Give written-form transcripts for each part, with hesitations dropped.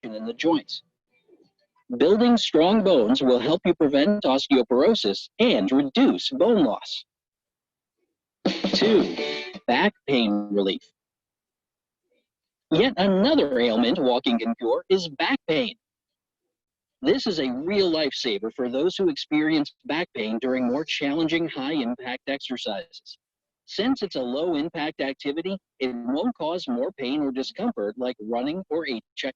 in the joints. Building strong bones will help you prevent osteoporosis and reduce bone loss. 2. Back pain relief. Yet another ailment walking can cure is back pain. This is a real lifesaver for those who experience back pain during more challenging high-impact exercises. Since it's a low-impact activity, it won't cause more pain or discomfort like running or HIIT.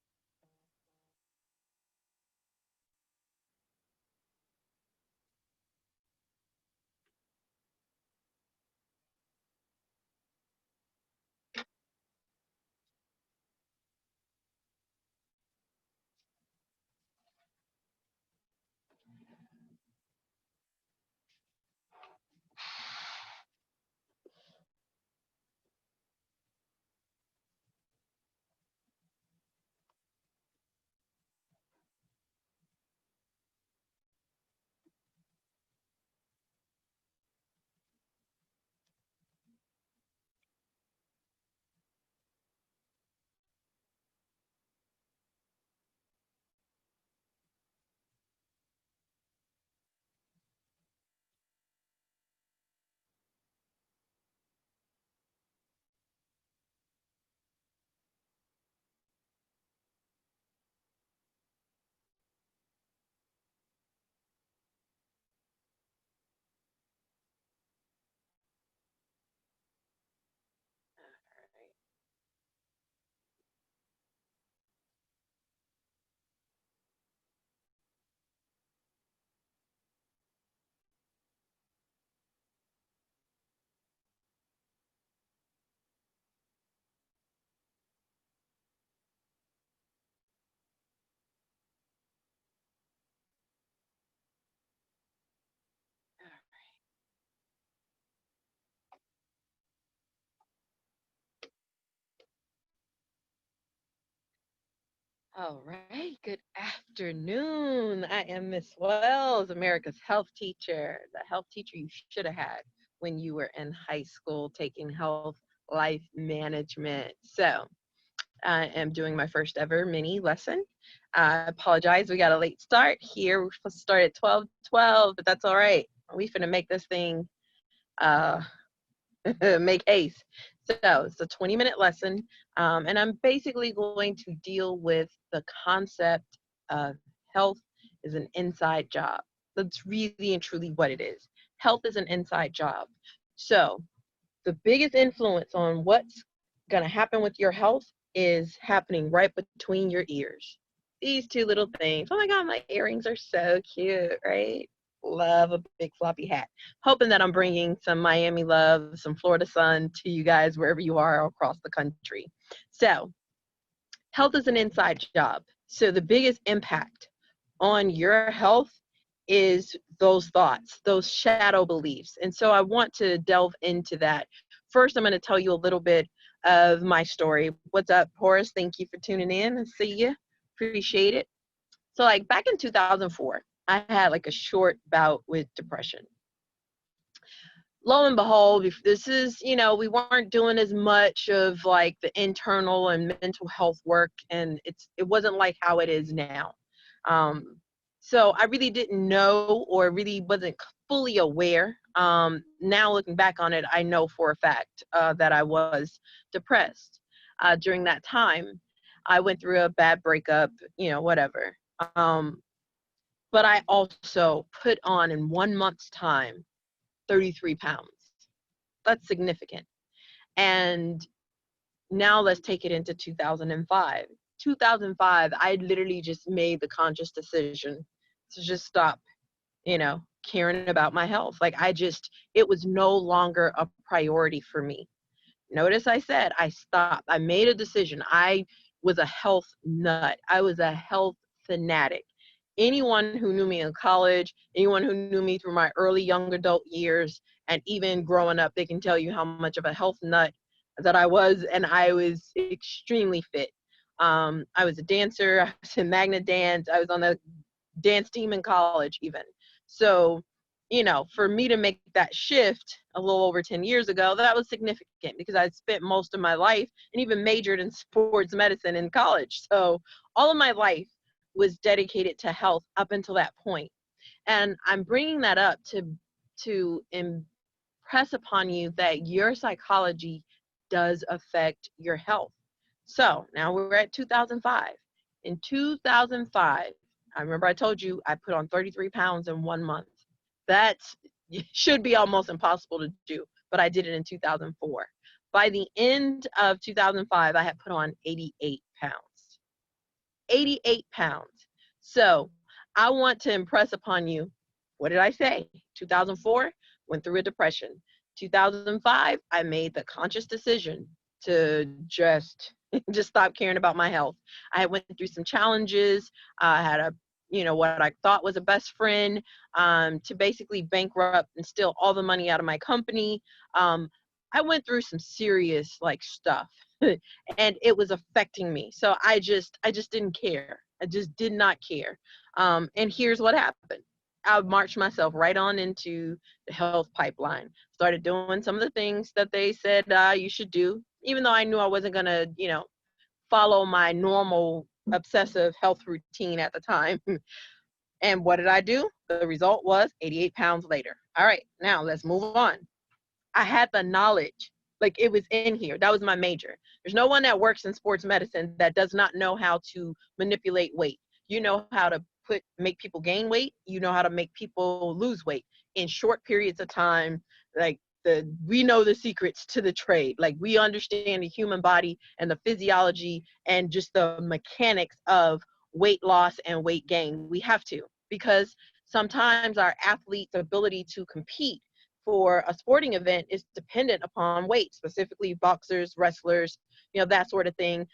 All right, good afternoon. I am Miss Wells, America's health teacher, the health teacher you should have had when you were in high school taking health life management. So, I am doing my first ever mini lesson. I apologize, we got a late start here. We're supposed to start at 12:12, but that's all right. We finna make this thing uh, make haste. So it's a 20-minute lesson, and I'm basically going to deal with the concept of health is an inside job. That's really and truly what it is. Health is an inside job. So the biggest influence on what's going to happen with your health is happening right between your ears. These two little things. Oh my God, my earrings are so cute, right? Love a big floppy hat. Hoping that I'm bringing some Miami love, some Florida sun to you guys wherever you are across the country. So, health is an inside job. So, the biggest impact on your health is those thoughts, those shadow beliefs. And so, I want to delve into that. First, I'm going to tell you a little bit of my story. What's up, Horace? Thank you for tuning in. I see you. Appreciate it. So, like back in 2004, I had like a short bout with depression. Lo and behold, this is, we weren't doing as much of like the internal and mental health work, and it wasn't like how it is now. Um, so I really didn't know, or really wasn't fully aware. Now looking back on it, I know for a fact that I was depressed during that time. I went through a bad breakup, whatever. Um, but I also put on in 1 month's time 33 pounds. That's significant. And now let's take it into 2005. 2005, I literally just made the conscious decision to just stop, caring about my health. Like it was no longer a priority for me. Notice I said I stopped. I made a decision. I was a health nut. I was a health fanatic. Anyone who knew me in college, anyone who knew me through my early young adult years, and even growing up, they can tell you how much of a health nut that I was, and I was extremely fit. I was a dancer. I was in magnet dance. I was on the dance team in college even. So, for me to make that shift a little over 10 years ago, that was significant because I spent most of my life and even majored in sports medicine in college. So all of my life was dedicated to health up until that point. And I'm bringing that up to impress upon you that your psychology does affect your health. So now we're at 2005. In 2005, I remember I told you I put on 33 pounds in 1 month. That should be almost impossible to do, but I did it in 2004. By the end of 2005, I had put on 88 pounds. 88 pounds. So I want to impress upon you, what did I say? 2004, went through a depression. 2005, I made the conscious decision to just stop caring about my health. I went through some challenges. I had what I thought was a best friend, to basically bankrupt and steal all the money out of my company. I went through some serious stuff and it was affecting me. So I just didn't care. I just did not care. And here's what happened. I marched myself right on into the health pipeline. Started doing some of the things that they said you should do, even though I knew I wasn't gonna, follow my normal obsessive health routine at the time. And what did I do? The result was 88 pounds later. All right, now let's move on. I had the knowledge, it was in here. That was my major. There's no one that works in sports medicine that does not know how to manipulate weight. You know how to make people gain weight. You know how to make people lose weight in short periods of time. We know the secrets to the trade. We understand the human body and the physiology and just the mechanics of weight loss and weight gain. We have to, because sometimes our athletes' ability to compete for a sporting event is dependent upon weight, specifically boxers, wrestlers, that sort of thing.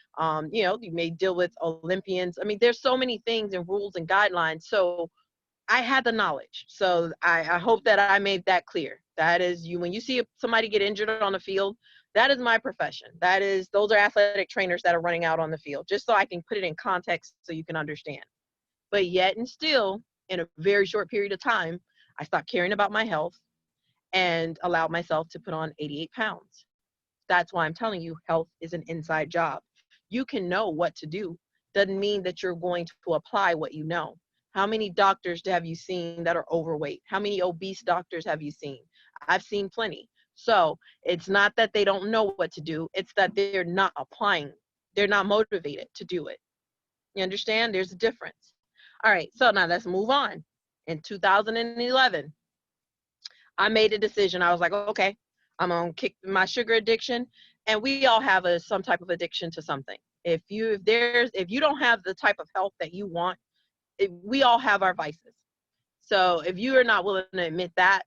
You may deal with Olympians. I mean, there's so many things and rules and guidelines. So I had the knowledge. So I hope that I made that clear. That is when you see somebody get injured on the field, that is my profession. Those are athletic trainers that are running out on the field, just so I can put it in context so you can understand. But yet and still, in a very short period of time, I stopped caring about my health and allowed myself to put on 88 pounds. That's why I'm telling you, health is an inside job. You can know what to do. Doesn't mean that you're going to apply what you know. How many doctors have you seen that are overweight? How many obese doctors have you seen? I've seen plenty. So it's not that they don't know what to do. It's that they're not applying. They're not motivated to do it. You understand? There's a difference. All right, so now let's move on. In 2011, I made a decision. I was like, okay, I'm gonna kick my sugar addiction, and we all have some type of addiction to something. If you don't have the type of health that you want, we all have our vices. So if you are not willing to admit that,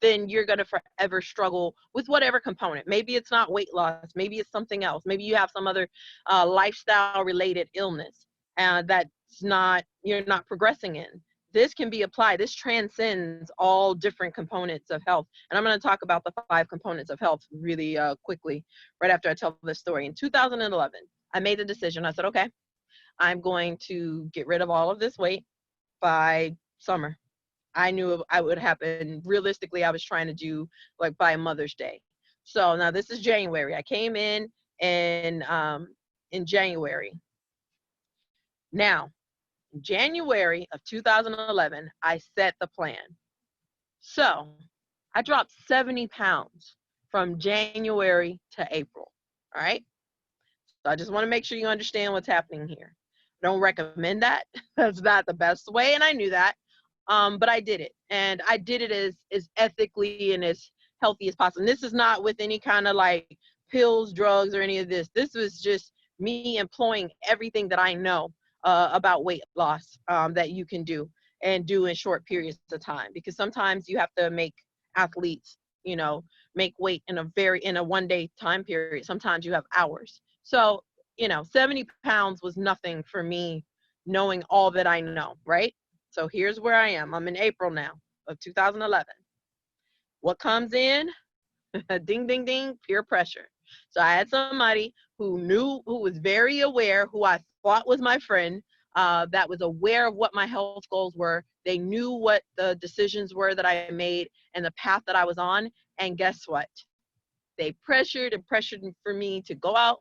then you're gonna forever struggle with whatever component. Maybe it's not weight loss. Maybe it's something else. Maybe you have some other lifestyle related illness you're not progressing in. This can be applied. This transcends all different components of health. And I'm going to talk about the 5 components of health really quickly right after I tell this story. In 2011, I made the decision. I said, okay, I'm going to get rid of all of this weight by summer. I knew it would happen. Realistically, I was trying to do by Mother's Day. So now this is January. I came in January. Now, January of 2011, I set the plan. So I dropped 70 pounds from January to April. All right. So I just want to make sure you understand what's happening here. I don't recommend that. That's not the best way. And I knew that. But I did it. And I did it as ethically and as healthy as possible. And this is not with any kind of pills, drugs, or any of this. This was just me employing everything that I know about weight loss that you can do and do in short periods of time, because sometimes you have to make athletes, make weight in a 1-day time period. Sometimes you have hours. So, 70 pounds was nothing for me, knowing all that I know, right? So here's where I am. I'm in April now of 2011. What comes in? Ding, ding, ding, peer pressure. So I had somebody who was very aware, who I thought was my friend, that was aware of what my health goals were. They knew what the decisions were that I made and the path that I was on. And guess what? They pressured and pressured for me to go out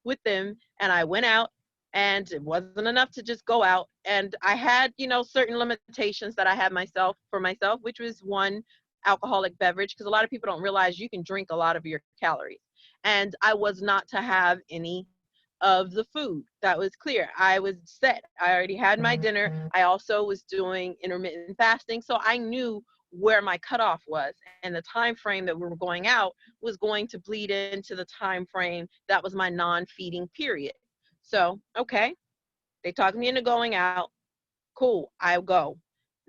with them. And I went out, and it wasn't enough to just go out. And I had, certain limitations that I had for myself, which was one, alcoholic beverage, because a lot of people don't realize you can drink a lot of your calories. And I was not to have any of the food. That was clear. I was set. I already had my dinner. I also was doing intermittent fasting. So I knew where my cutoff was, and the time frame that we were going out was going to bleed into the time frame that was my non-feeding period. So, okay, they talked me into going out. Cool, I'll go.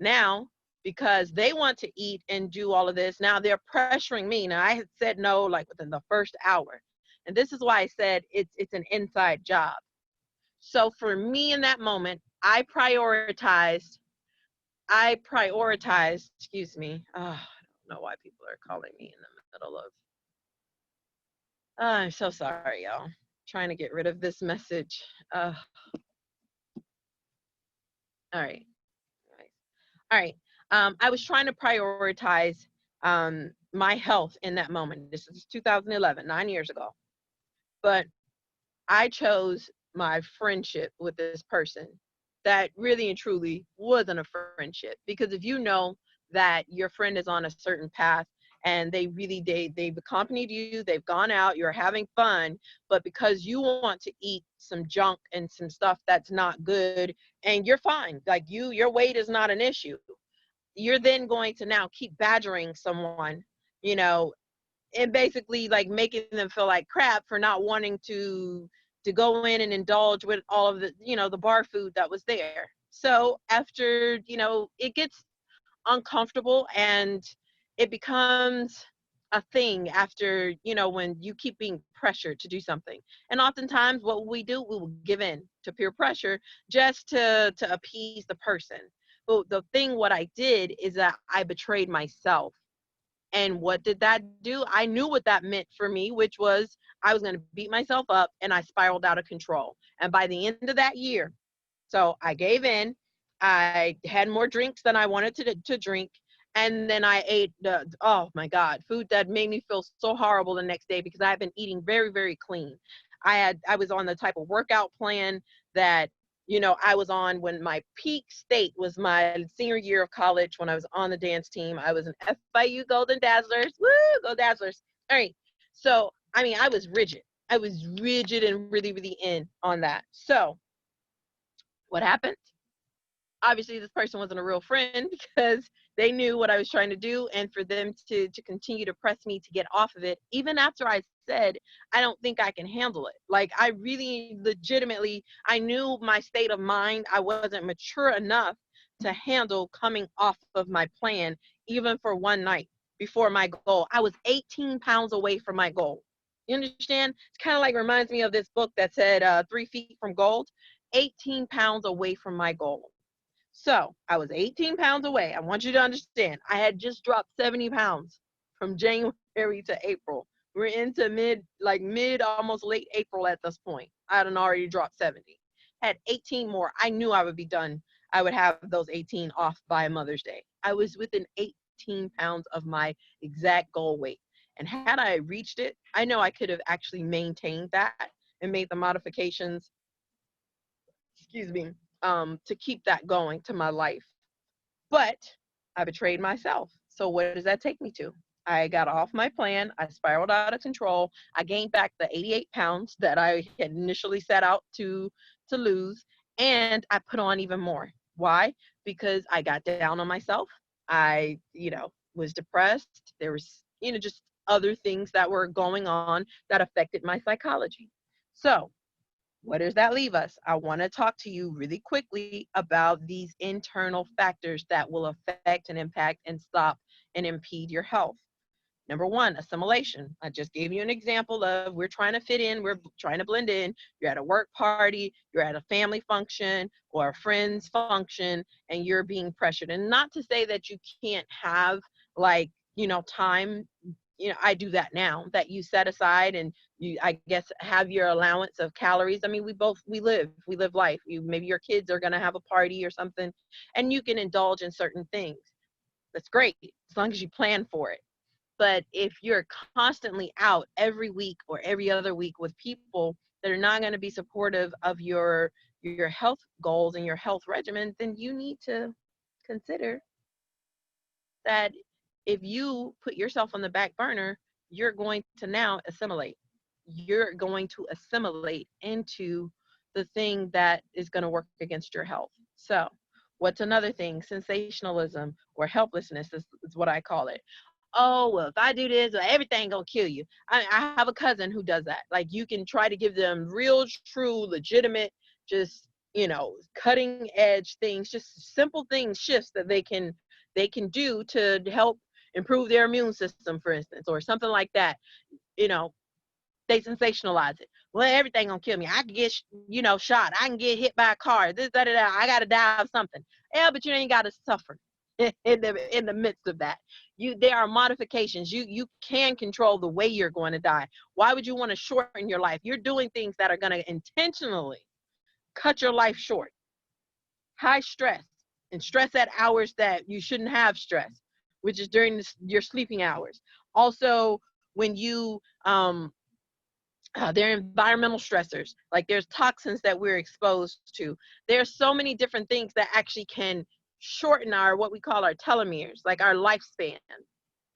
Now, because they want to eat and do all of this, now they're pressuring me. Now, I had said no like within the first hour. And this is why I said it's an inside job. So for me in that moment, I prioritized, excuse me. I don't know why people are calling me in the middle of, I'm so sorry, y'all. Trying to get rid of this message. All right. All right. I was trying to prioritize my health in that moment. This is 2011, 9 years ago. But I chose my friendship with this person that really and truly wasn't a friendship. Because if you know that your friend is on a certain path and they've accompanied you, they've gone out, you're having fun, but because you want to eat some junk and some stuff that's not good, and you're fine, like your weight is not an issue, you're then going to now keep badgering someone, you know, and basically like making them feel like crap for not wanting to go in and indulge with all of the, the bar food that was there. So after, it gets uncomfortable, and it becomes a thing after, when you keep being pressured to do something. And oftentimes what we do, we will give in to peer pressure just to appease the person. But the thing, what I did is that I betrayed myself. And what did that do? I knew what that meant for me, which was I was going to beat myself up, and I spiraled out of control. And by the end of that year, so I gave in. I had more drinks than I wanted to drink. And then I ate, oh my God, food that made me feel so horrible the next day, because I had been eating very, very clean. I was on the type of workout plan that, I was on when my peak state was my senior year of college, when I was on the dance team. I was an FIU Golden Dazzlers. Woo, go Dazzlers. All right. So, I mean, I was rigid. I was rigid and really, really in on that. So what happened? Obviously this person wasn't a real friend, because they knew what I was trying to do, and for them to continue to press me to get off of it, even after I said I don't think I can handle it. Like, I really legitimately, I knew my state of mind. I wasn't mature enough to handle coming off of my plan, even for one night before my goal. I was 18 pounds away from my goal. You understand? It's kind of like, reminds me of this book that said 3 feet from gold. 18 pounds away from my goal. So I was 18 pounds away. I want you to understand, I had just dropped 70 pounds from January to April. We're into mid, almost late April at this point. I had already dropped 70. Had 18 more. I knew I would be done. I would have those 18 off by Mother's Day. I was within 18 pounds of my exact goal weight. And had I reached it, I know I could have actually maintained that and made the modifications, excuse me, to keep that going to my life. But I betrayed myself. So what does that take me to? I got off my plan. I spiraled out of control. I gained back the 88 pounds that I had initially set out to lose. And I put on even more. Why? Because I got down on myself. I, was depressed. There was, just other things that were going on that affected my psychology. So what does that leave us? I want to talk to you really quickly about these internal factors that will affect and impact and stop and impede your health. Number one, assimilation. I just gave you an example of, we're trying to fit in, we're trying to blend in. You're at a work party, you're at a family function or a friend's function, and you're being pressured. And not to say that you can't have time I do that now, that you set aside and you, I guess, have your allowance of calories. I mean, we live life. Maybe your kids are going to have a party or something, and you can indulge in certain things. That's great as long as you plan for it. But if you're constantly out every week or every other week with people that are not going to be supportive of your health goals and your health regimen, then you need to consider that if you put yourself on the back burner, you're going to now assimilate. You're going to assimilate into the thing that is going to work against your health. So, what's another thing? Sensationalism or helplessness is what I call it. Oh, well, if I do this, well, everything gonna kill you. I have a cousin who does that. Like, you can try to give them real, true, legitimate, just, cutting edge things, just simple things, shifts that they can do to help improve their immune system, for instance, or something like that. You know, they sensationalize it. Well, everything gonna kill me. I can get, shot. I can get hit by a car. This, that, that. I gotta die of something. Yeah, but you ain't gotta suffer in the midst of that. There are modifications. You can control the way you're going to die. Why would you want to shorten your life? You're doing things that are gonna intentionally cut your life short. High stress, and stress at hours that you shouldn't have stress, which is during your sleeping hours. Also, when you there are environmental stressors, like there's toxins that we're exposed to. There's so many different things that actually can shorten our, what we call our telomeres, like our lifespan,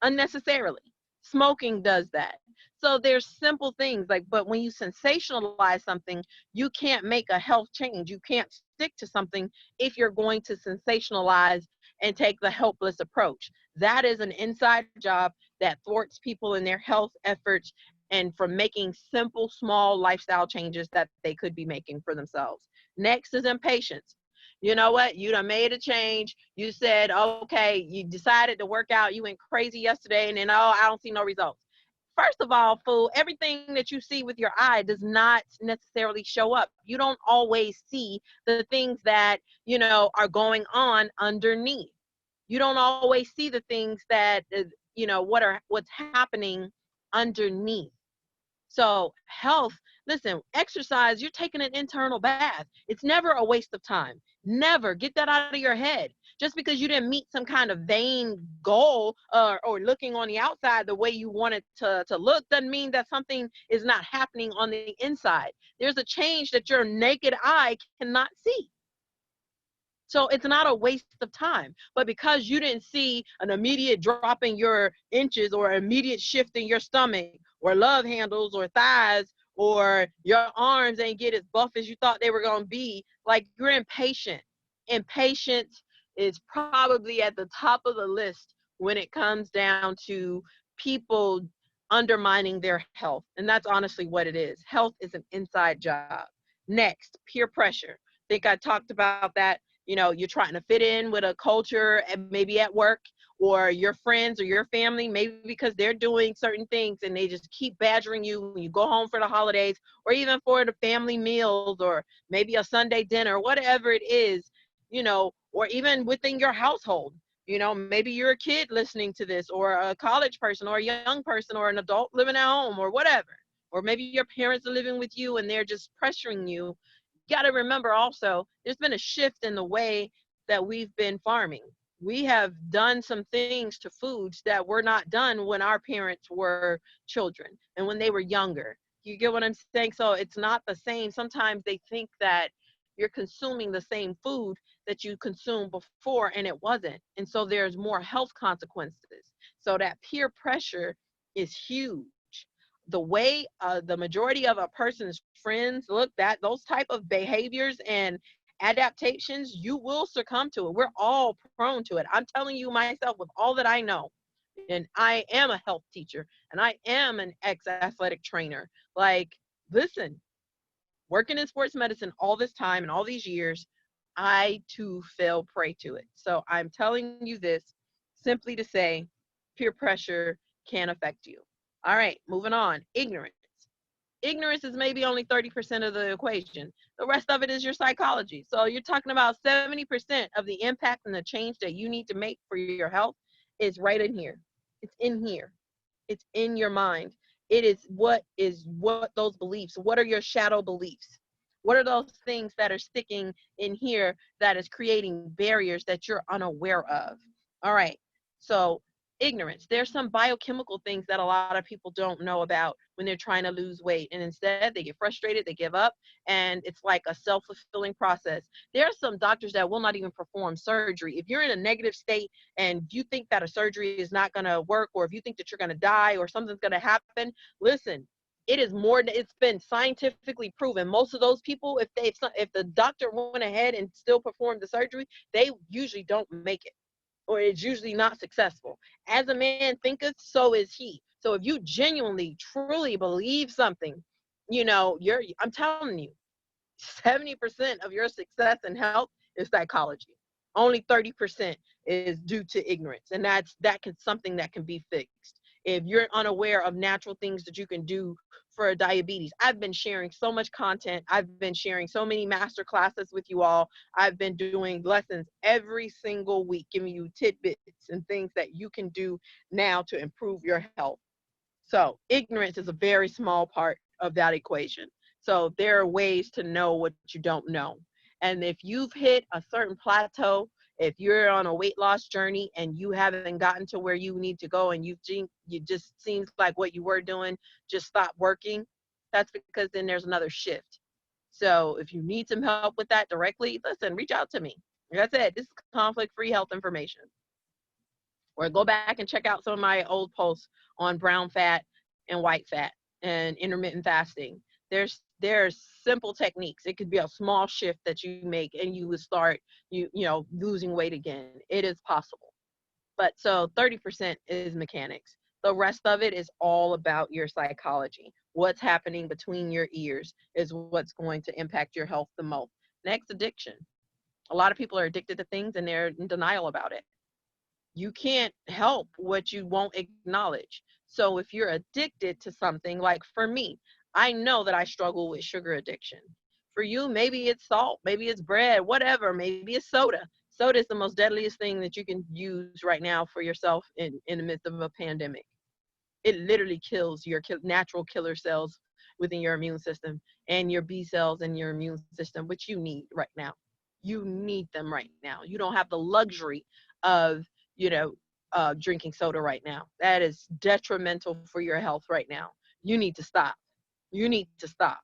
unnecessarily. Smoking does that. So there's simple things like, but when you sensationalize something, you can't make a health change. You can't stick to something if you're going to sensationalize and take the helpless approach. That is an inside job that thwarts people in their health efforts and from making simple, small lifestyle changes that they could be making for themselves. Next is impatience. You know what? You done made a change. You said, okay, you decided to work out. You went crazy yesterday, and then, oh, I don't see no results. First of all, fool, everything that you see with your eye does not necessarily show up. You don't always see the things that, are going on underneath. You don't always see the things that, what's happening underneath. So health, listen, exercise, you're taking an internal bath. It's never a waste of time. Never. Get that out of your head. Just because you didn't meet some kind of vain goal or looking on the outside the way you want it to look doesn't mean that something is not happening on the inside. There's a change that your naked eye cannot see. So it's not a waste of time. But because you didn't see an immediate drop in your inches or immediate shift in your stomach or love handles or thighs, or your arms ain't get as buff as you thought they were going to be, like, you're impatient. Impatience is probably at the top of the list when it comes down to people undermining their health. And that's honestly what it is. Health is an inside job. Next, peer pressure. I think I talked about that. You're trying to fit in with a culture, and maybe at work, or your friends or your family, maybe because they're doing certain things and they just keep badgering you when you go home for the holidays, or even for the family meals, or maybe a Sunday dinner, whatever it is, or even within your household. Maybe you're a kid listening to this, or a college person, or a young person, or an adult living at home, or whatever. Or maybe your parents are living with you and they're just pressuring you. You got to remember also, there's been a shift in the way that we've been farming. We have done some things to foods that were not done when our parents were children and when they were younger. You get what I'm saying? So it's not the same. Sometimes they think that you're consuming the same food that you consumed before, and it wasn't. And so there's more health consequences. So that peer pressure is huge. The way the majority of a person's friends look, that those type of behaviors and adaptations, you will succumb to it. We're all prone to it. I'm telling you myself with all that I know, and I am a health teacher and I am an ex-athletic trainer. Like, listen, working in sports medicine all this time and all these years, I too fell prey to it. So I'm telling you this simply to say peer pressure can affect you. All right, moving on. Ignorance. Ignorance is maybe only 30% of the equation. The rest of it is your psychology. So you're talking about 70% of the impact and the change that you need to make for your health is right in here. It's in here. It's in your mind. It is what those beliefs, what are your shadow beliefs? What are those things that are sticking in here that is creating barriers that you're unaware of? All right. So, ignorance. There's some biochemical things that a lot of people don't know about when they're trying to lose weight. And instead, they get frustrated, they give up, and it's like a self fulfilling process. There are some doctors that will not even perform surgery. If you're in a negative state and you think that a surgery is not going to work, or if you think that you're going to die or something's going to happen, listen, it is more, it's been scientifically proven. Most of those people, if the doctor went ahead and still performed the surgery, they usually don't make it, or it's usually not successful. As a man thinketh, so is he. So if you genuinely truly believe something, I'm telling you, 70% of your success and health is psychology. Only 30% is due to ignorance. And something that can be fixed. If you're unaware of natural things that you can do for diabetes, I've been sharing so much content. I've been sharing so many master classes with you all. I've been doing lessons every single week, giving you tidbits and things that you can do now to improve your health. So ignorance is a very small part of that equation. So there are ways to know what you don't know. And if you've hit a certain plateau, if you're on a weight loss journey and you haven't gotten to where you need to go, and you just seems like what you were doing just stopped working, that's because then there's another shift. So if you need some help with that directly, listen, reach out to me. Like I said, this is conflict-free health information. Or go back and check out some of my old posts on brown fat and white fat and intermittent fasting. There's simple techniques. It could be a small shift that you make and you would start losing weight again. It is possible. But so 30% is mechanics. The rest of it is all about your psychology. What's happening between your ears is what's going to impact your health the most. Next, addiction. A lot of people are addicted to things and they're in denial about it. You can't help what you won't acknowledge. So if you're addicted to something, like for me, I know that I struggle with sugar addiction. For you, maybe it's salt, maybe it's bread, whatever, maybe it's soda. Soda is the most deadliest thing that you can use right now for yourself in the midst of a pandemic. It literally kills your natural killer cells within your immune system and your B cells and your immune system, which you need right now. You need them right now. You don't have the luxury of, drinking soda right now. That is detrimental for your health right now. You need to stop. You need to stop.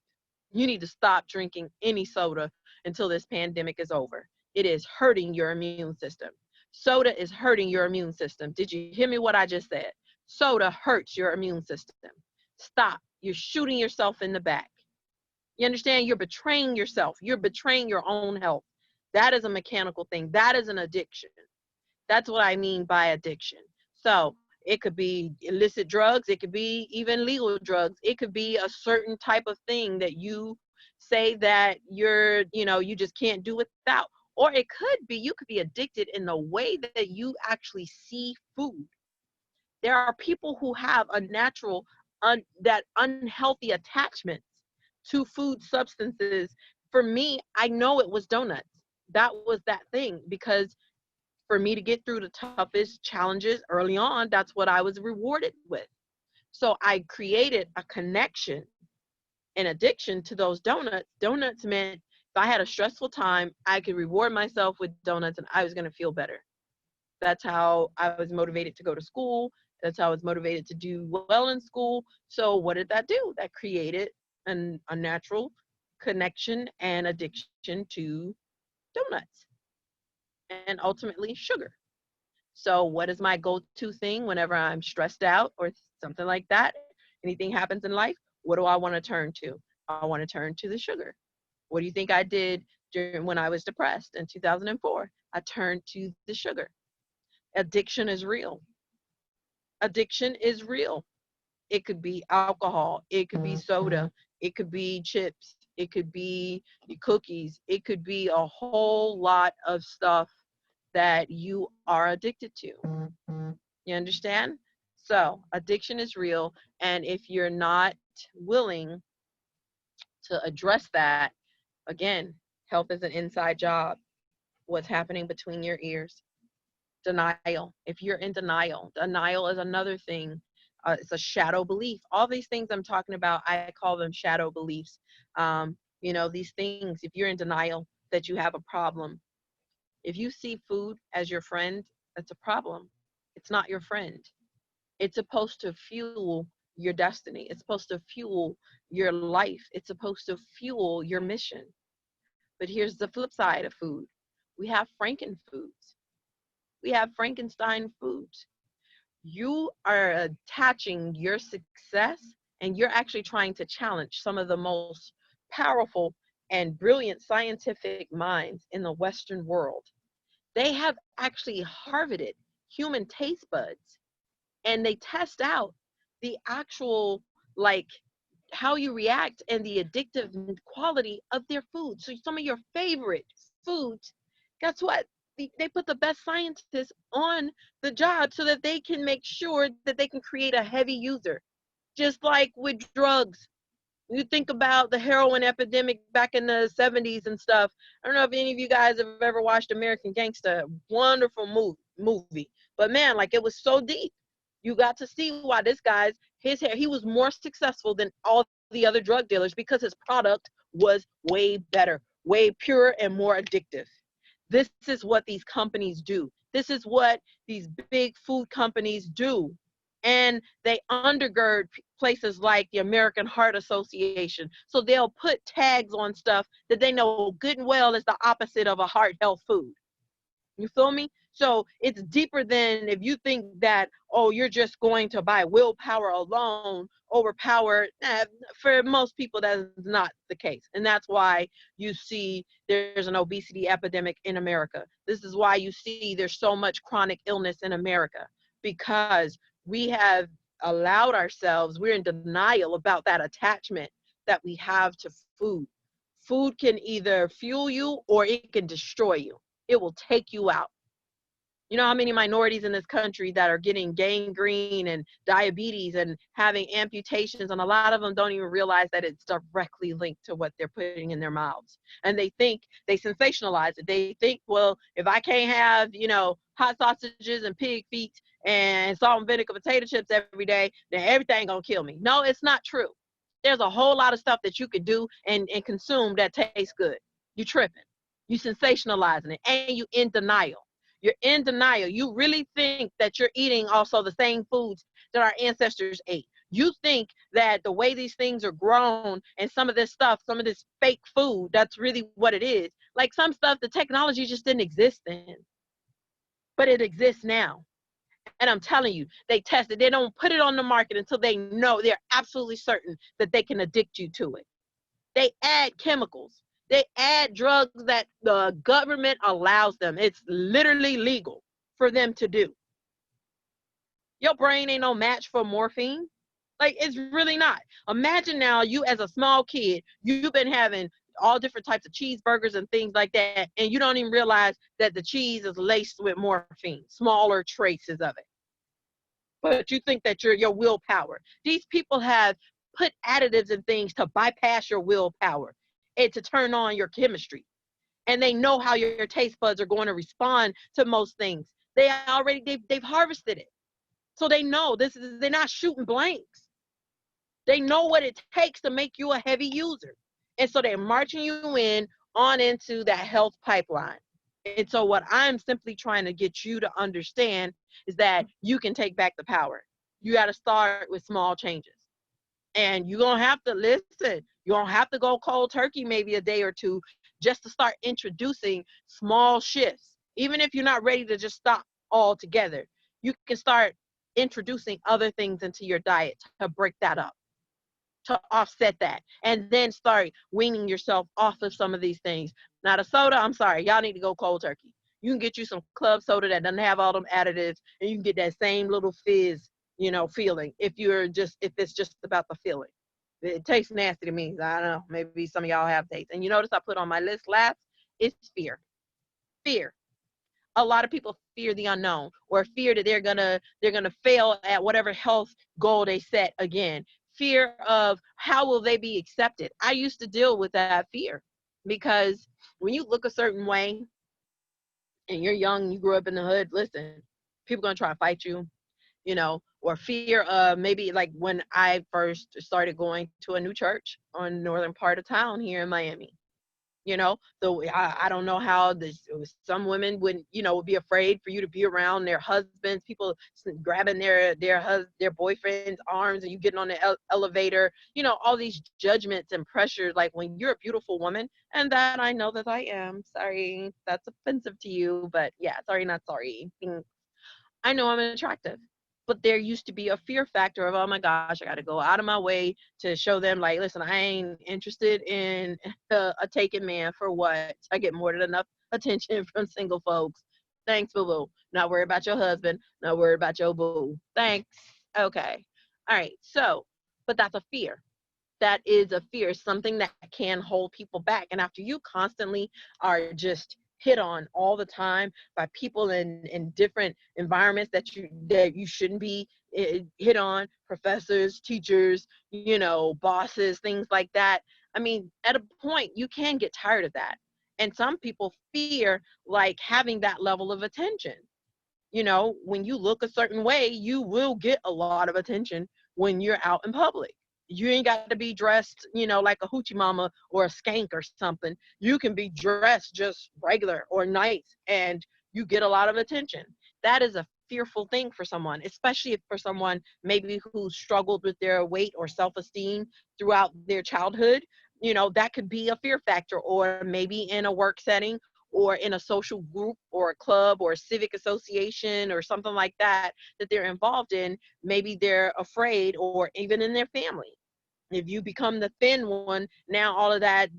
You need to stop drinking any soda until this pandemic is over. It is hurting your immune system. Soda is hurting your immune system. Did you hear me what I just said? Soda hurts your immune system. Stop. You're shooting yourself in the back. You understand? You're betraying yourself. You're betraying your own health. That is a mechanical thing. That is an addiction. That's what I mean by addiction. So it could be illicit drugs. It could be even legal drugs. It could be a certain type of thing that you say that you just can't do without. Or it could be, you could be addicted in the way that you actually see food. There are people who have a natural, that unhealthy attachments to food substances. For me, I know it was donuts. That was that thing, because for me to get through the toughest challenges early on, that's what I was rewarded with. So I created a connection and addiction to those donuts. Donuts meant if I had a stressful time, I could reward myself with donuts and I was going to feel better. That's how I was motivated to go to school. That's how I was motivated to do well in school. So what did that do? That created a natural connection and addiction to donuts and ultimately sugar. So what is my go-to thing whenever I'm stressed out or something like that? Anything happens in life, what do I want to turn to? I want to turn to the sugar. What do you think I did when I was depressed in 2004? I turned to the sugar. Addiction is real. Addiction is real. It could be alcohol. It could be soda. It could be chips. It could be cookies. It could be a whole lot of stuff that you are addicted to. You understand? So addiction is real. And if you're not willing to address that, again, health is an inside job. What's happening between your ears? Denial. If you're in denial, denial is another thing It's a shadow belief. All these things I'm talking about, I call them shadow beliefs. You know, these things, if you're in denial that you have a problem, if you see food as your friend, that's a problem. It's not your friend. It's supposed to fuel your destiny. It's supposed to fuel your life. It's supposed to fuel your mission. But here's the flip side of food. We have Franken foods. We have Frankenstein foods. You are attaching your success and you're actually trying to challenge some of the most powerful and brilliant scientific minds in the Western world. They have actually harvested human taste buds and they test out the actual, like, how you react and the addictive quality of their food. So some of your favorite foods, guess what? They put the best scientists on the job so that they can make sure that they can create a heavy user. Just like with drugs, you think about the heroin epidemic back in the 70s and stuff. I don't know if any of you guys have ever watched American Gangster. Wonderful movie. But man, like, it was so deep. You got to see why this guy's, his hair, he was more successful than all the other drug dealers because his product was way better, way purer and more addictive. This is what these companies do. This is what these big food companies do. And they undergird places like the American Heart Association. So they'll put tags on stuff that they know good and well is the opposite of a heart health food. You feel me? So it's deeper than if you think that, oh, you're just going to buy willpower alone overpower. For most people, that is not the case. And that's why you see there's an obesity epidemic in America. This is why you see there's so much chronic illness in America, because we have allowed ourselves, we're in denial about that attachment that we have to food. Food can either fuel you or it can destroy you. It will take you out. You know how many minorities in this country that are getting gangrene and diabetes and having amputations, and a lot of them don't even realize that it's directly linked to what they're putting in their mouths. And they think, they sensationalize it. They think, well, if I can't have, you know, hot sausages and pig feet and salt and vinegar potato chips every day, then everything gonna kill me. No, it's not true. There's a whole lot of stuff that you could do and consume that tastes good. You tripping. You sensationalizing it, and you in denial. You're in denial. You really think that you're eating also the same foods that our ancestors ate. You think that the way these things are grown and some of this stuff, some of this fake food, that's really what it is. Like some stuff, the technology just didn't exist then, but it exists now. And I'm telling you, they test it. They don't put it on the market until they know, they're absolutely certain that they can addict you to it. They add chemicals. They add drugs that the government allows them. It's literally legal for them to do. Your brain ain't no match for morphine. Like, it's really not. Imagine now you as a small kid, you've been having all different types of cheeseburgers and things like that, and you don't even realize that the cheese is laced with morphine, smaller traces of it. But you think that your willpower. These people have put additives and things to bypass your willpower and to turn on your chemistry. And they know how your taste buds are going to respond to most things. They already, they've harvested it. So they know this is, they're not shooting blanks. They know what it takes to make you a heavy user. And so they're marching you in on into that health pipeline. And so what I'm simply trying to get you to understand is that you can take back the power. You got to start with small changes. And you're going to have to listen. You're going to have to go cold turkey maybe a day or two just to start introducing small shifts. Even if you're not ready to just stop altogether, you can start introducing other things into your diet to break that up, to offset that, and then start weaning yourself off of some of these things. Now the soda, I'm sorry, y'all need to go cold turkey. You can get you some club soda that doesn't have all them additives, and you can get that same little fizz, you know, feeling if it's just about the feeling. It tastes nasty to me. I don't know, maybe some of y'all have taste. And you notice I put on my list last, it's fear. Fear. A lot of people fear the unknown, or fear that they're gonna fail at whatever health goal they set again. Fear of how will they be accepted. I used to deal with that fear because when you look a certain way and you're young, you grew up in the hood, listen, people gonna try to fight you. or fear of maybe like when I first started going to a new church on the northern part of town here in Miami. So I don't know how this, some women would be afraid for you to be around their husbands, people grabbing their boyfriend's arms, and you getting on the elevator, all these judgments and pressures, like when you're a beautiful woman, and that I know that I am. Sorry, that's offensive to you, but yeah, sorry, not sorry. I know I'm attractive. But there used to be a fear factor of, oh my gosh, I got to go out of my way to show them, like, listen, I ain't interested in a taken man for what? I get more than enough attention from single folks. Thanks, boo boo. Not worried about your husband, not worried about your boo. Thanks. Okay. All right. So, but that's a fear. That is a fear, something that can hold people back. And after you constantly are just hit on all the time by people in different environments that you shouldn't be hit on, professors, teachers, bosses, things like that. I mean, at a point you can get tired of that. And some people fear like having that level of attention. When you look a certain way, you will get a lot of attention when you're out in public. You ain't got to be dressed, like a hoochie mama or a skank or something. You can be dressed just regular or nice, and you get a lot of attention. That is a fearful thing for someone, especially if for someone maybe who struggled with their weight or self-esteem throughout their childhood. That could be a fear factor, or maybe in a work setting, or in a social group or a club or a civic association or something like that they're involved in. Maybe they're afraid, or even in their family, if you become the thin one, now all of that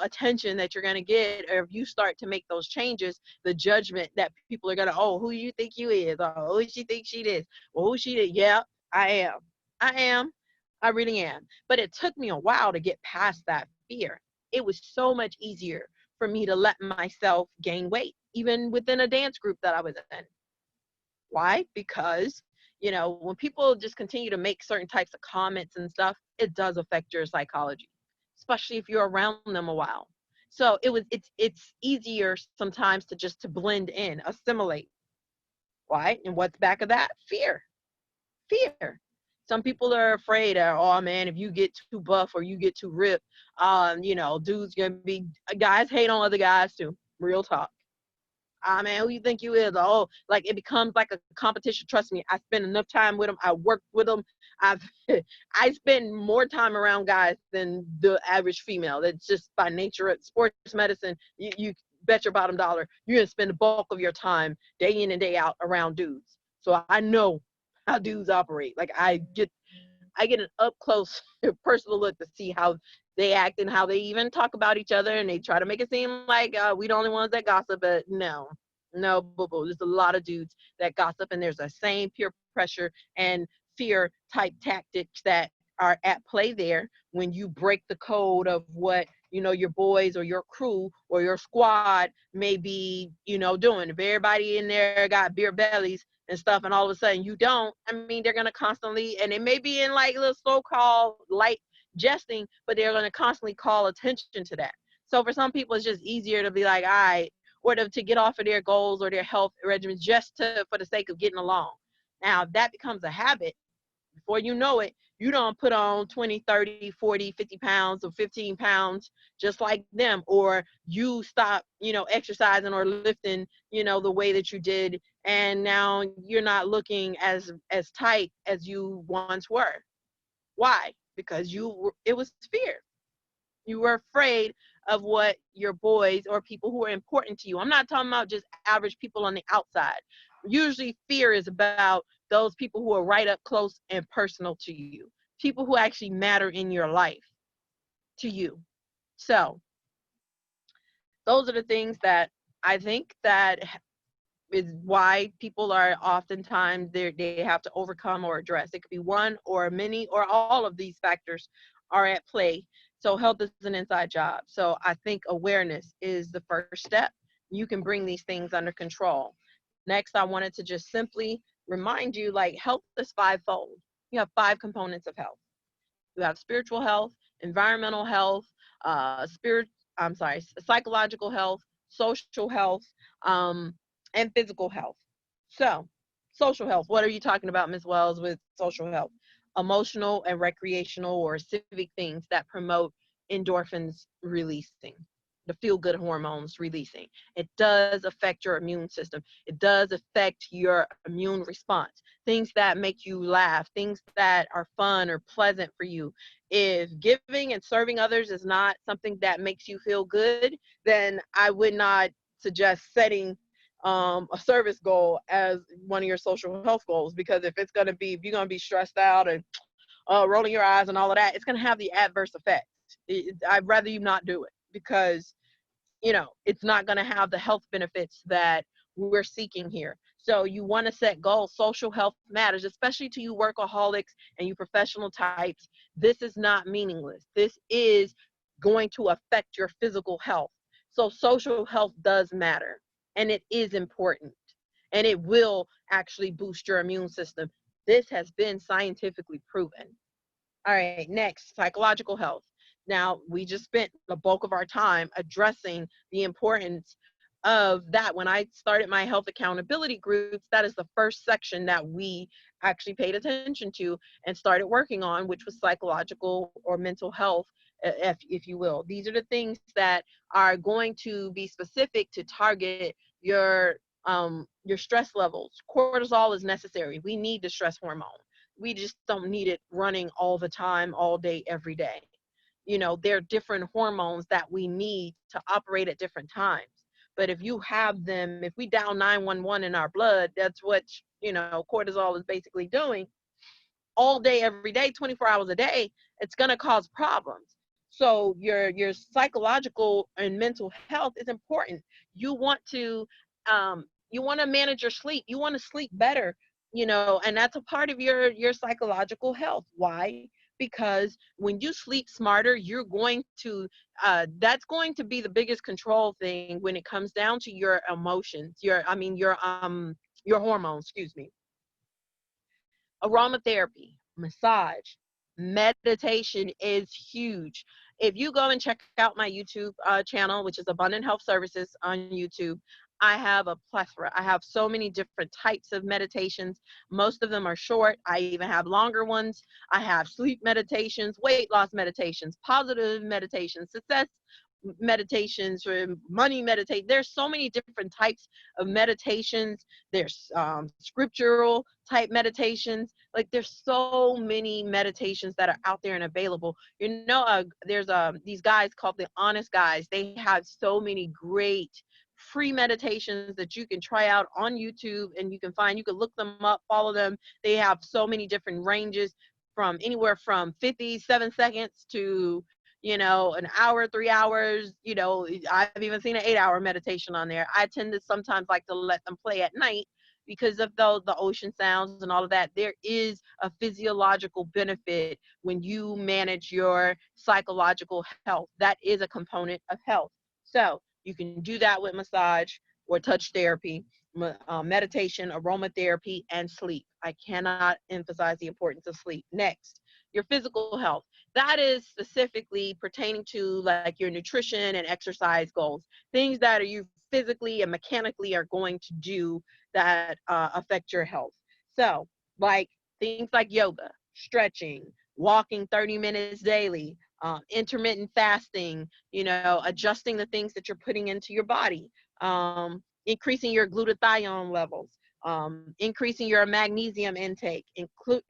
attention that you're going to get, or if you start to make those changes, the judgment that people are going to, oh, who you think you is, oh, who she thinks she is, well, who she is. Yeah, I am I really am. But it took me a while to get past that fear. It was so much easier for me to let myself gain weight, even within a dance group that I was in. Why? Because, when people just continue to make certain types of comments and stuff, it does affect your psychology, especially if you're around them a while. So it's easier sometimes to blend in, assimilate. Why? And what's back of that? Fear. Fear. Some people are afraid of, oh man, if you get too buff or you get too ripped, dudes gonna be, guys hate on other guys too. Real talk. Ah man, who you think you is? Oh, like it becomes like a competition. Trust me, I spend enough time with them. I worked with them. I've I spend more time around guys than the average female. That's just by nature. At sports medicine, you bet your bottom dollar you're gonna spend the bulk of your time day in and day out around dudes. So I know how dudes operate. Like I get an up close personal look to see how they act and how they even talk about each other, and they try to make it seem like we the only ones that gossip, but no, no, boo boo. There's a lot of dudes that gossip, and there's the same peer pressure and fear type tactics that are at play there when you break the code of what your boys or your crew or your squad may be doing. If everybody in there got beer bellies and stuff, and all of a sudden you don't, I mean, they're going to constantly, and it may be in like little so-called light jesting, but they're going to constantly call attention to that. So for some people, it's just easier to be like, all right, or to get off of their goals or their health regimens just for the sake of getting along. Now, if that becomes a habit, before you know it, you don't put on 20, 30, 40, 50 pounds or 15 pounds just like them, or you stop, exercising or lifting, the way that you did, and now you're not looking as tight as you once were. Why? Because it was fear. You were afraid of what your boys or people who are important to you. I'm not talking about just average people on the outside. Usually fear is about those people who are right up close and personal to you, people who actually matter in your life to you. So those are the things that I think that is why people are oftentimes they have to overcome or address. It could be one or many or all of these factors are at play. So health is an inside job. So I think awareness is the first step. You can bring these things under control. Next, I wanted to just simply remind you, like, health is fivefold. You have five components of health. You have spiritual health, environmental health, psychological health, social health, and physical health. So Social health. What are you talking about, Ms. Wells, with social health? Emotional and recreational or civic things that promote endorphins releasing, the feel good hormones releasing. It does affect your immune system. It does affect your immune response. Things that make you laugh, things that are fun or pleasant for you. If giving and serving others is not something that makes you feel good, then I would not suggest setting a service goal as one of your social health goals, because if you're going to be stressed out and rolling your eyes and all of that, it's going to have the adverse effect. I'd rather you not do it, because it's not going to have the health benefits that we're seeking here. So you want to set goals. Social health matters, especially to you workaholics and you professional types. This is not meaningless. This is going to affect your physical health. So social health does matter, and it is important, and it will actually boost your immune system. This has been scientifically proven. All right, next, psychological health. Now, we just spent the bulk of our time addressing the importance of that. When I started my health accountability groups, that is the first section that we actually paid attention to and started working on, which was psychological or mental health, if you will. These are the things that are going to be specific to target your stress levels. Cortisol is necessary. We need the stress hormone. We just don't need it running all the time, all day, every day. There are different hormones that we need to operate at different times. But if you have them, if we dial 911 in our blood, that's what, cortisol is basically doing all day, every day, 24 hours a day, it's going to cause problems. So your psychological and mental health is important. You want to manage your sleep. You want to sleep better, and that's a part of your psychological health. Why? Because when you sleep smarter, you're going to that's going to be the biggest control thing when it comes down to your emotions, your hormones, excuse me. Aromatherapy, massage, meditation is huge. If you go and check out my YouTube channel, which is Abundant Health Services on YouTube, I have a plethora. I have so many different types of meditations. Most of them are short. I even have longer ones. I have sleep meditations, weight loss meditations, positive meditations, success meditations, or money meditate. There's so many different types of meditations. There's scriptural type meditations. Like, there's so many meditations that are out there and available. There's these guys called the Honest Guys. They have so many great free meditations that you can try out on YouTube, and you can look them up, follow them. They have so many different ranges, from anywhere from 57 seconds to an hour, 3 hours. I've even seen an 8-hour meditation on there. I tend to sometimes like to let them play at night because of the ocean sounds and all of that. There is a physiological benefit when you manage your psychological health. That is a component of health. So you can do that with massage or touch therapy, meditation, aromatherapy, and sleep. I cannot emphasize the importance of sleep. Next, your physical health. That is specifically pertaining to like your nutrition and exercise goals, things that you physically and mechanically are going to do that affect your health. So, like things like yoga, stretching, walking 30 minutes daily, intermittent fasting, adjusting the things that you're putting into your body, increasing your glutathione levels, increasing your magnesium intake,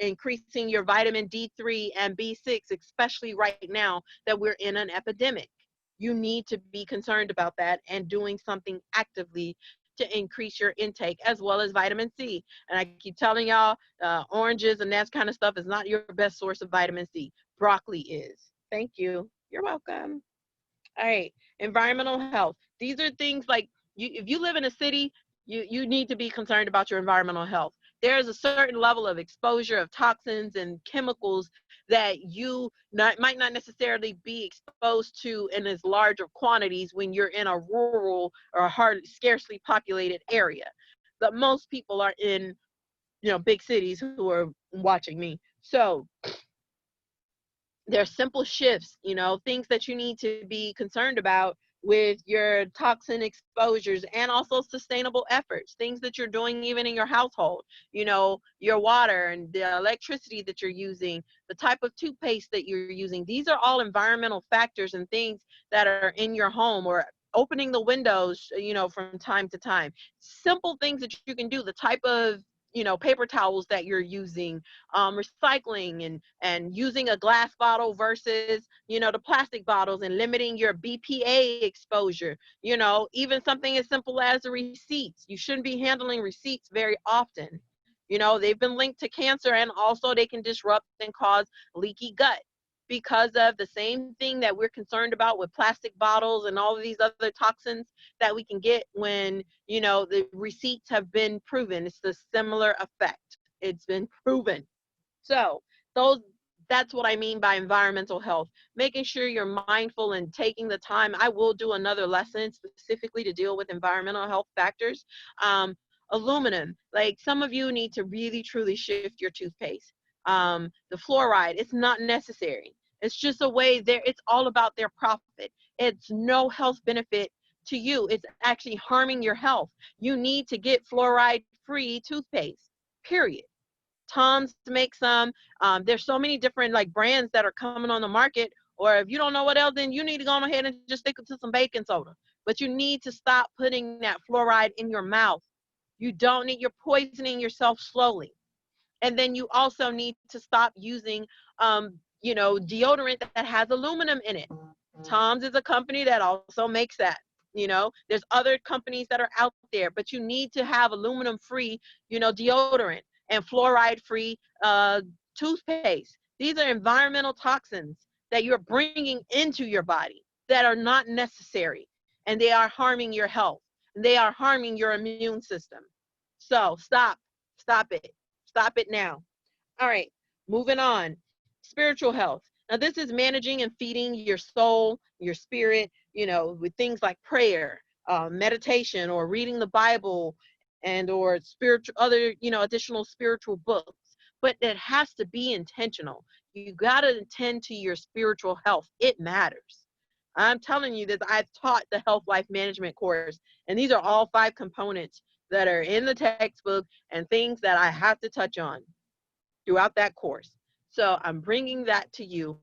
increasing your vitamin D3 and B6, especially right now that we're in an epidemic. You need to be concerned about that and doing something actively to increase your intake, as well as vitamin C. And I keep telling y'all, oranges and that kind of stuff is not your best source of vitamin C. Broccoli is. Thank you. You're welcome. All right. Environmental health. These are things like if you live in a city, you need to be concerned about your environmental health. There is a certain level of exposure of toxins and chemicals that might not necessarily be exposed to in as large of quantities when you're in a rural or scarcely populated area. But most people are in, big cities who are watching me. So there's simple shifts, things that you need to be concerned about with your toxin exposures, and also sustainable efforts, things that you're doing even in your household, your water and the electricity that you're using, the type of toothpaste that you're using. These are all environmental factors and things that are in your home, or opening the windows, from time to time. Simple things that you can do, the type of paper towels that you're using, recycling and using a glass bottle versus the plastic bottles, and limiting your BPA exposure. Even something as simple as the receipts. You shouldn't be handling receipts very often. They've been linked to cancer, and also they can disrupt and cause leaky gut, because of the same thing that we're concerned about with plastic bottles and all of these other toxins that we can get when, the receipts have been proven. It's the similar effect. It's been proven. So those that's what I mean by environmental health, making sure you're mindful and taking the time. I will do another lesson specifically to deal with environmental health factors. Um, Aluminum, like some of you need to really truly shift your toothpaste. The fluoride, it's not necessary. It's just a way there. It's all about their profit. It's no health benefit to you. It's actually harming your health. You need to get fluoride free toothpaste, period. Tom's to make some. There's so many different like brands that are coming on the market. Or if you don't know what else, then you need to go ahead and just stick to some baking soda. But you need to stop putting that fluoride in your mouth. You don't need. You're poisoning yourself slowly. And then you also need to stop using, deodorant that has aluminum in it. Tom's is a company that also makes that. There's other companies that are out there, but you need to have aluminum free, deodorant, and fluoride free toothpaste. These are environmental toxins that you're bringing into your body that are not necessary, and they are harming your health, and they are harming your immune system. So stop it, stop it now. All right, moving on. Spiritual health. Now, this is managing and feeding your soul, your spirit, with things like prayer, meditation, or reading the Bible, and or spiritual other, additional spiritual books. But it has to be intentional. You got to attend to your spiritual health. It matters. I'm telling you this. I've taught the health life management course, and these are all 5 components that are in the textbook and things that I have to touch on throughout that course. So I'm bringing that to you,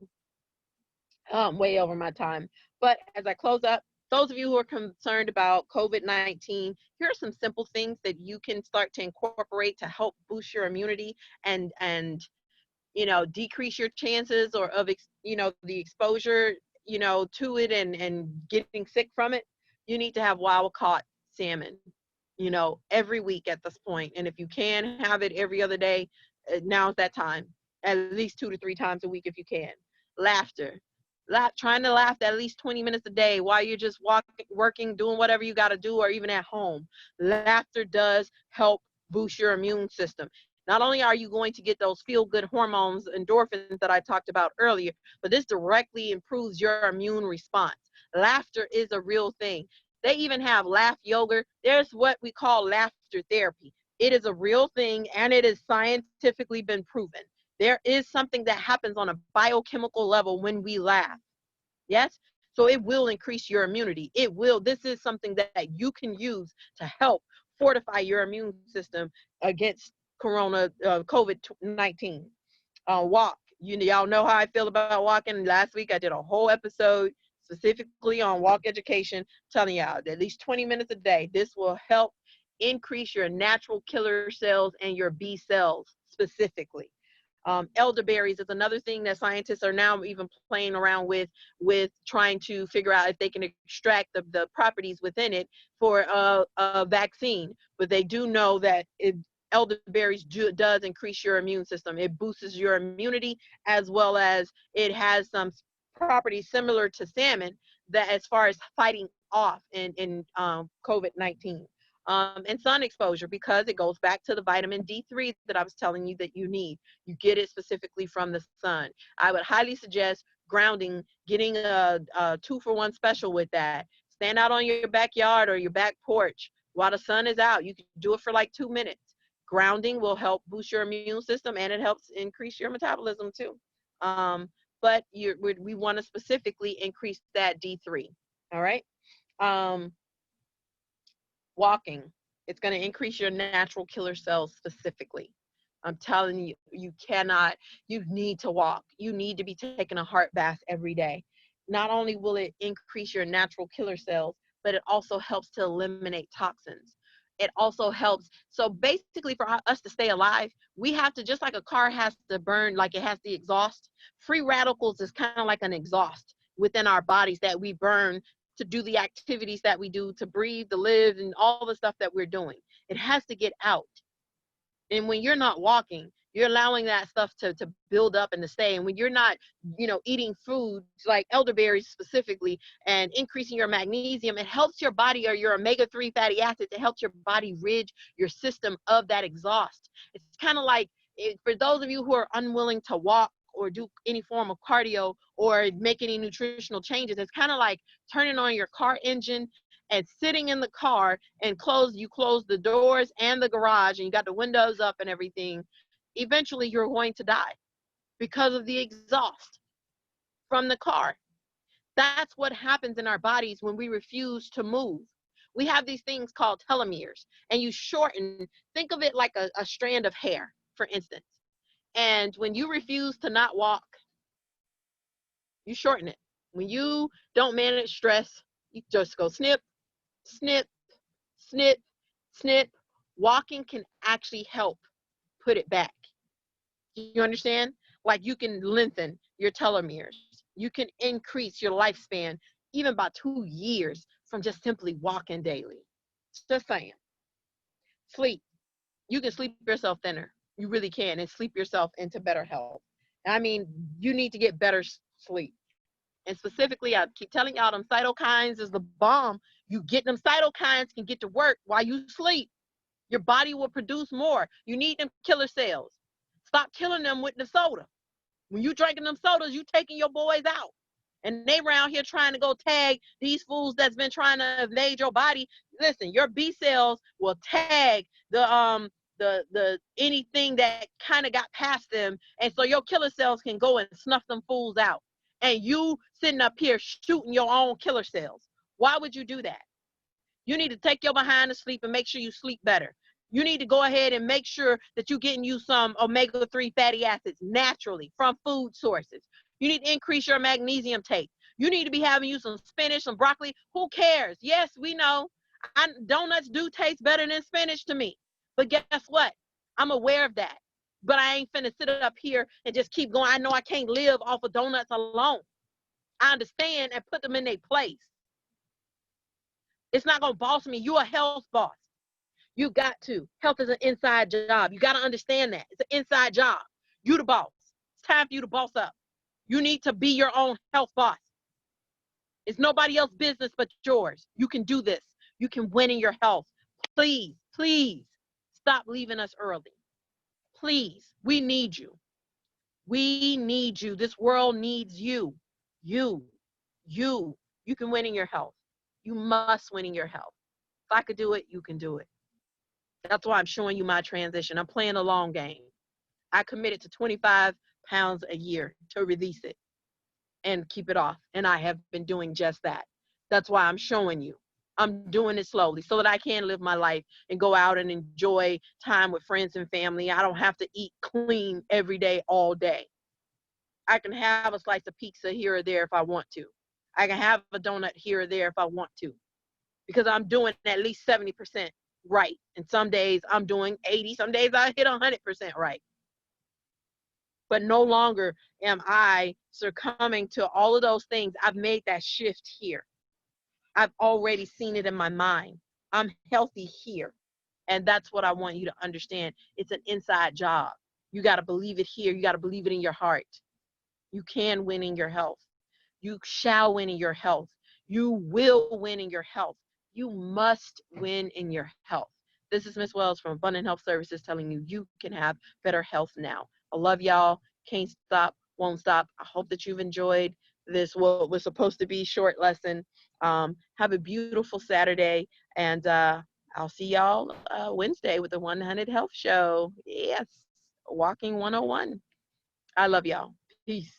way over my time. But as I close up, those of you who are concerned about COVID-19, here are some simple things that you can start to incorporate to help boost your immunity and decrease your chances or of the exposure to it and getting sick from it. You need to have wild caught salmon every week at this point. And if you can have it every other day, now's that time. At least 2 to 3 times a week if you can. Laughter. Trying to laugh at least 20 minutes a day while you're just walking, working, doing whatever you got to do, or even at home. Laughter does help boost your immune system. Not only are you going to get those feel-good hormones, endorphins that I talked about earlier, but this directly improves your immune response. Laughter is a real thing. They even have laugh yoga. There's what we call laughter therapy. It is a real thing, and it is scientifically been proven. There is something that happens on a biochemical level when we laugh. Yes? So it will increase your immunity. It will. This is something that you can use to help fortify your immune system against COVID-19. Walk. Y'all know how I feel about walking. Last week I did a whole episode specifically on walk education, telling y'all at least 20 minutes a day. This will help increase your natural killer cells and your B cells specifically. Elderberries is another thing that scientists are now even playing around with trying to figure out if they can extract the properties within it for a vaccine. But they do know that elderberries does increase your immune system. It boosts your immunity, as well as it has some properties similar to salmon that as far as fighting off in COVID-19. And sun exposure, because it goes back to the vitamin D3 that I was telling you that you need. You get it specifically from the sun. I would highly suggest grounding, getting a 2-for-1 special with that. Stand out on your backyard or your back porch while the sun is out. You can do it for like 2 minutes. Grounding will help boost your immune system, and it helps increase your metabolism too. But we want to specifically increase that D3. All right. Um, Walking, it's going to increase your natural killer cells specifically. I'm telling you, you need to walk. You need to be taking a heart bath every day. Not only will it increase your natural killer cells, but it also helps to eliminate toxins. It also helps. So basically, for us to stay alive, we have to, just like a car has to burn, like it has the exhaust, free radicals is kind of like an exhaust within our bodies that we burn to do the activities that we do, to breathe, to live, and all the stuff that we're doing. It has to get out. And when you're not walking, you're allowing that stuff to build up and to stay. And when you're not, eating foods like elderberries specifically and increasing your magnesium, it helps your body, or your omega-3 fatty acids, it helps your body rid your system of that exhaust. It's kind of like, for those of you who are unwilling to walk or do any form of cardio or make any nutritional changes, it's kind of like turning on your car engine and sitting in the car and you close the doors and the garage and you got the windows up and everything. Eventually you're going to die because of the exhaust from the car. That's what happens in our bodies when we refuse to move. We have these things called telomeres, and you shorten, think of it like a strand of hair, for instance. And when you refuse to not walk, you shorten it. When you don't manage stress, you just go snip, snip, snip, snip. Walking can actually help put it back. You understand? Like, you can lengthen your telomeres. You can increase your lifespan even by 2 years from just simply walking daily. Just saying. Sleep. You can sleep yourself thinner. You really can, and sleep yourself into better health. I mean, you need to get better sleep. And specifically, I keep telling y'all, them cytokines is the bomb. You get them cytokines can get to work while you sleep. Your body will produce more. You need them killer cells. Stop killing them with the soda. When you drinking them sodas, you taking your boys out. And they around here trying to go tag these fools that's been trying to invade your body. Listen, your B cells will tag the anything that kind of got past them. And so your killer cells can go and snuff them fools out. And you sitting up here shooting your own killer cells. Why would you do that? You need to take your behind to sleep and make sure you sleep better. You need to go ahead and make sure that you're getting you some omega-3 fatty acids naturally from food sources. You need to increase your magnesium take. You need to be having you some spinach, some broccoli. Who cares? Yes, we know. Donuts do taste better than spinach to me. But guess what? I'm aware of that. But I ain't finna sit up here and just keep going. I know I can't live off of donuts alone. I understand, and put them in their place. It's not going to boss me. You're a health boss. You got to. Health is an inside job. You got to understand that. It's an inside job. You the boss. It's time for you to boss up. You need to be your own health boss. It's nobody else's business but yours. You can do this. You can win in your health. Please, please stop leaving us early. Please, we need you. We need you. This world needs you. You, you. You can win in your health. You must win in your health. If I could do it, you can do it. That's why I'm showing you my transition. I'm playing a long game. I committed to 25 pounds a year to release it and keep it off. And I have been doing just that. That's why I'm showing you. I'm doing it slowly so that I can live my life and go out and enjoy time with friends and family. I don't have to eat clean every day, all day. I can have a slice of pizza here or there if I want to. I can have a donut here or there if I want to, because I'm doing at least 70% right. And some days I'm doing 80, some days I hit 100% right. But no longer am I succumbing to all of those things. I've made that shift here. I've already seen it in my mind. I'm healthy here. And that's what I want you to understand. It's an inside job. You got to believe it here. You got to believe it in your heart. You can win in your health. You shall win in your health. You will win in your health. You must win in your health. This is Miss Wells from Abundant Health Services telling you you can have better health now. I love y'all. Can't stop, won't stop. I hope that you've enjoyed this, what was supposed to be short lesson. Have a beautiful Saturday, and I'll see y'all Wednesday with the 100 Health Show. Yes, Walking 101. I love y'all. Peace.